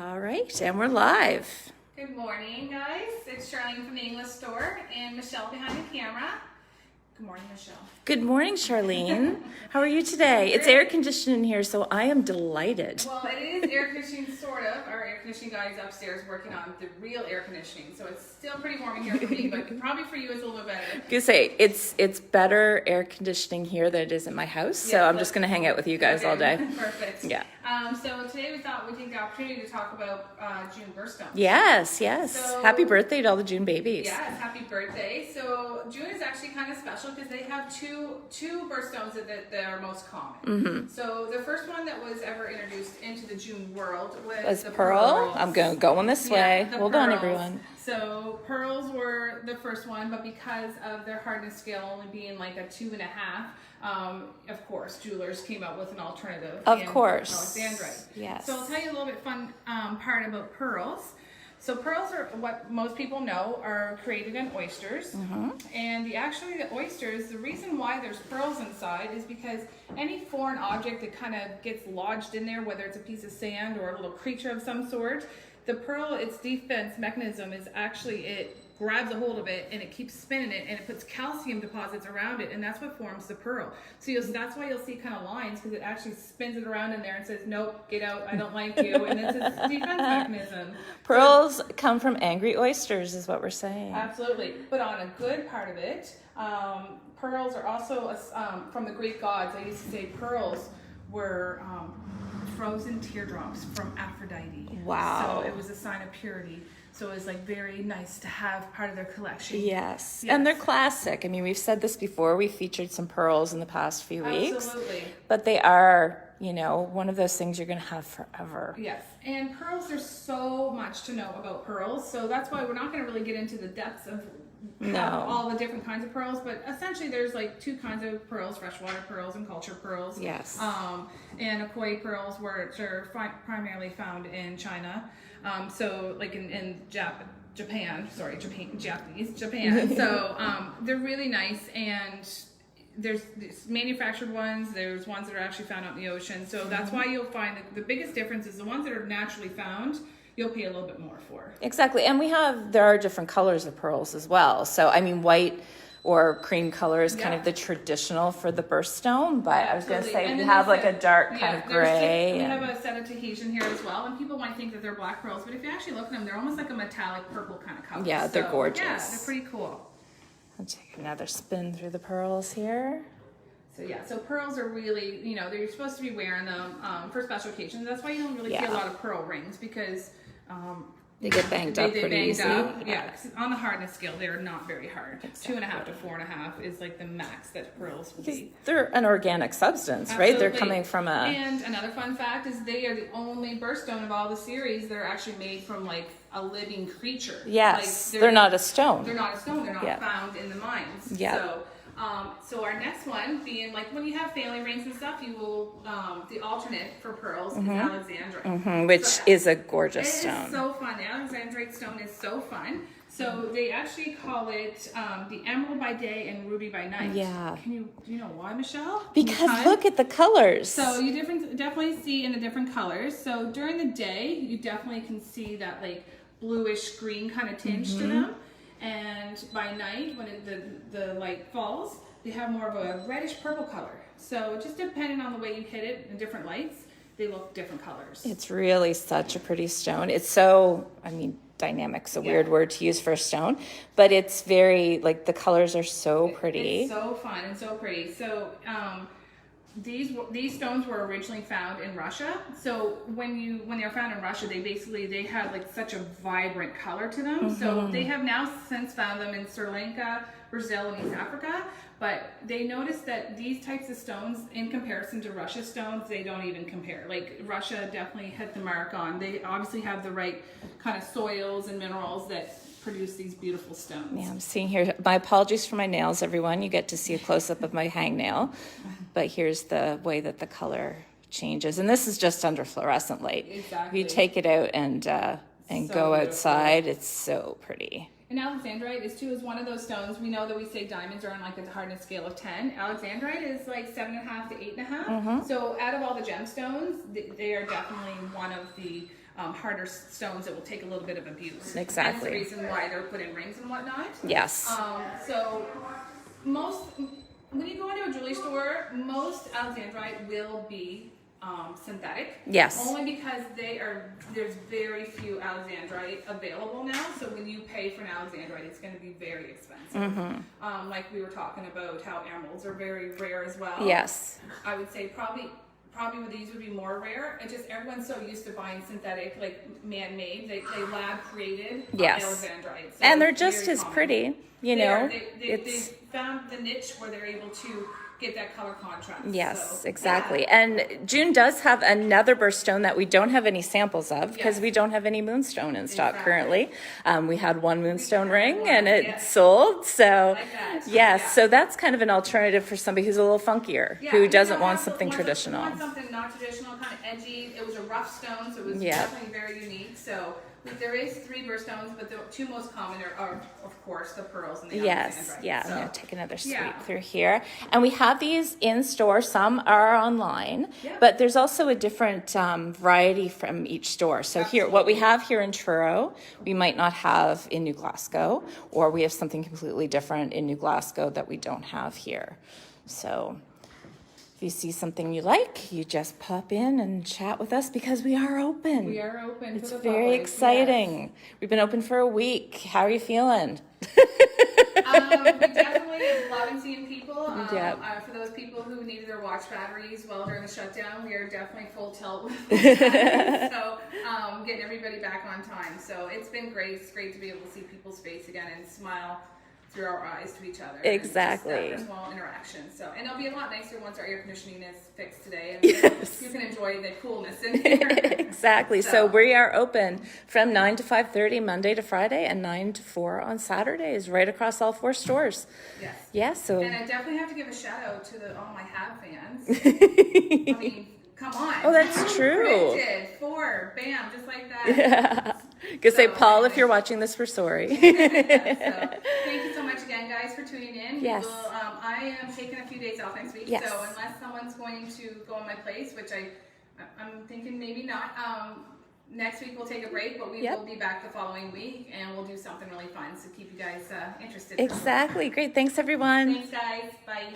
All right, and we're live. Good morning, guys. It's Charlene from the Inglis store and Michelle behind the camera. Good morning, Michelle. Good morning, Charlene. How are you today? It's air conditioned in here, so I am delighted. Well, it is air conditioning, sort of. Our air conditioning guy is upstairs working on the real air conditioning, so it's still pretty warm in here for me, but probably for you it's a little bit better. I was gonna say it's better air conditioning here than it is in my house, so I'm just gonna hang out with you guys all day. Perfect. Yeah. So today we thought we'd take the opportunity to talk about June birthstones. Yes. So, Happy birthday to all the June babies. Yes, happy birthday. So June is actually kind of special because they have two birthstones that are most common. Mm-hmm. So the first one that was ever introduced into the June world was the Pearl. pearls. I'm going this way. Hold on, pearls. everyone. So pearls were the first one, but because of their hardness scale only being like a 2.5, of course, jewelers came out with an alternative. Of course. Alexandrite. Yes. So I'll tell you a little bit fun part about pearls. So pearls are what most people know are created in oysters. Mm-hmm. And the oysters, the reason why there's pearls inside is because any foreign object that kind of gets lodged in there, whether it's a piece of sand or a little creature of some sort, the pearl, its defense mechanism is actually it grabs a hold of it and it keeps spinning it and it puts calcium deposits around it, and that's what forms the pearl. So that's why you'll see kind of lines, because it actually spins it around in there and says, nope, get out, I don't like you, and it's its defense mechanism. Pearls come from angry oysters is what we're saying. Absolutely. But on a good part of it, pearls are also from the Greek gods. I used to say pearls were frozen teardrops from Aphrodite. Wow. So it was a sign of purity. So it was like very nice to have part of their collection. Yes. And they're classic. I mean, we've said this before. We featured some pearls in the past few weeks. Absolutely. But they are, one of those things you're going to have forever. Yes. And pearls, there's so much to know about pearls. So that's why we're not going to really get into the depths of all the different kinds of pearls. But essentially, there's like two kinds of pearls: freshwater pearls and cultured pearls. Yes. And Akoi pearls, which are primarily found in China. So like in Japan. So they're really nice, and there's manufactured ones, there's ones that are actually found out in the ocean. So that's why you'll find that the biggest difference is the ones that are naturally found, you'll pay a little bit more for. Exactly. And there are different colors of pearls as well. So, I mean, white or cream color is kind of the traditional for the birthstone, but I was going to say we have like a dark kind of gray. We have a set of Tahitian here as well, and people might think that they're black pearls, but if you actually look at them, they're almost like a metallic purple kind of color. Yeah, they're gorgeous. Yeah, they're pretty cool. I'll take another spin through the pearls here. So pearls are really, they're supposed to be wearing them for special occasions. That's why you don't really see a lot of pearl rings, because they get banged up pretty easy. Yeah, on the hardness scale, they're not very hard. Exactly. 2.5 to 4.5 is like the max that pearls will be. They're an organic substance, right? They're coming from a... And another fun fact is they are the only birthstone of all the series that are actually made from like a living creature. Yes, they're not a stone. They're not a stone. They're not found in the mines. Yeah. So our next one being like when you have family rings and stuff, you will the alternate for pearls is Alexandrite, which is a gorgeous stone. It is so fun. The Alexandrite stone is so fun. So they actually call it the emerald by day and ruby by night. Yeah. Do you know why, Michelle? Because look at the colors. So you definitely see in the different colors. So during the day, you definitely can see that like bluish green kind of tinge to them. And by night, when the light falls, they have more of a reddish purple color. So just depending on the way you hit it in different lights, they look different colors. It's really such a pretty stone. It's so, dynamic's a weird word to use for a stone, but it's very, like, the colors are so pretty. It's so fun and so pretty. So these stones were originally found in Russia. So when they were found in Russia, they had like such a vibrant color to them. So they have now since found them in Sri Lanka, Brazil, and East Africa. But they noticed that these types of stones, in comparison to Russia stones, they don't even compare. Like Russia definitely hit the mark on. They obviously have the right kind of soils and minerals that produce these beautiful stones. Yeah, I'm seeing here. My apologies for my nails, everyone. You get to see a close-up of my hangnail. But here's the way that the color changes. And this is just under fluorescent light. Exactly. If you take it out and go outside, it's so pretty. And Alexandrite is one of those stones. We know that we say diamonds are on like a hardness scale of 10. Alexandrite is like 7.5 to 8.5. So out of all the gemstones, they are definitely one of the harder stones that will take a little bit of abuse. Exactly. That's the reason why they're put in rings and whatnot. Yes. So when you go into a jewelry store, most Alexandrite will be synthetic. Yes. Only because there's very few Alexandrite available now. So when you pay for an Alexandrite, it's going to be very expensive. Like we were talking about how emeralds are very rare as well. Yes. I would say probably with these would be more rare. It's just everyone's so used to buying synthetic, like man-made. They lab created Alexandrite. So and they're just as pretty, you know. They found the niche where they're able to get that color contrast. Yes, so, exactly. Yeah. And June does have another birthstone that we don't have any samples of because we don't have any moonstone in stock currently. We had one moonstone ring and it sold. So so that's kind of an alternative for somebody who's a little funkier, who doesn't want something traditional. Want something not traditional, kind of edgy. It was a rough stone, so it was definitely very unique. So there is 3 birthstones, but the 2 most common are of course, the pearls and the Alexandrite. I'm going to take another sweep through here. And we have these in store. Some are online, but there's also a different variety from each store. So here, what we have here in Truro, we might not have in New Glasgow, or we have something completely different in New Glasgow that we don't have here. So if you see something you like, you just pop in and chat with us because we are open. We are open. It's very exciting. Yes. We've been open for a week. How are you feeling? We definitely love seeing people. For those people who needed their watch batteries during the shutdown, we are definitely full tilt with so getting everybody back on time. So it's been great. It's great to be able to see people's face again and smile through our eyes to each other. Exactly. And just that personal interaction. So, and it'll be a lot nicer once our air conditioning is fixed today, and you can enjoy the coolness in here. Exactly. So we are open from 9 to 5:30 Monday to Friday, and 9 to 4 on Saturdays, right across all 4 stores. Yes. Yeah. So. And I definitely have to give a shout out to all my Hab fans. I mean, come on. Oh, that's true. Printed, 4, bam, just like that. Yeah. Because say, Paul, if you're watching this, we're sorry. So, thank you so much again, guys, for tuning in. Yes. I am taking a few days off next week, yes. So unless someone's going to go in my place, which I'm thinking maybe not, next week we'll take a break, but we will be back the following week, and we'll do something really fun to keep you guys interested. Exactly. Great. Thanks, everyone. Thanks, guys. Bye.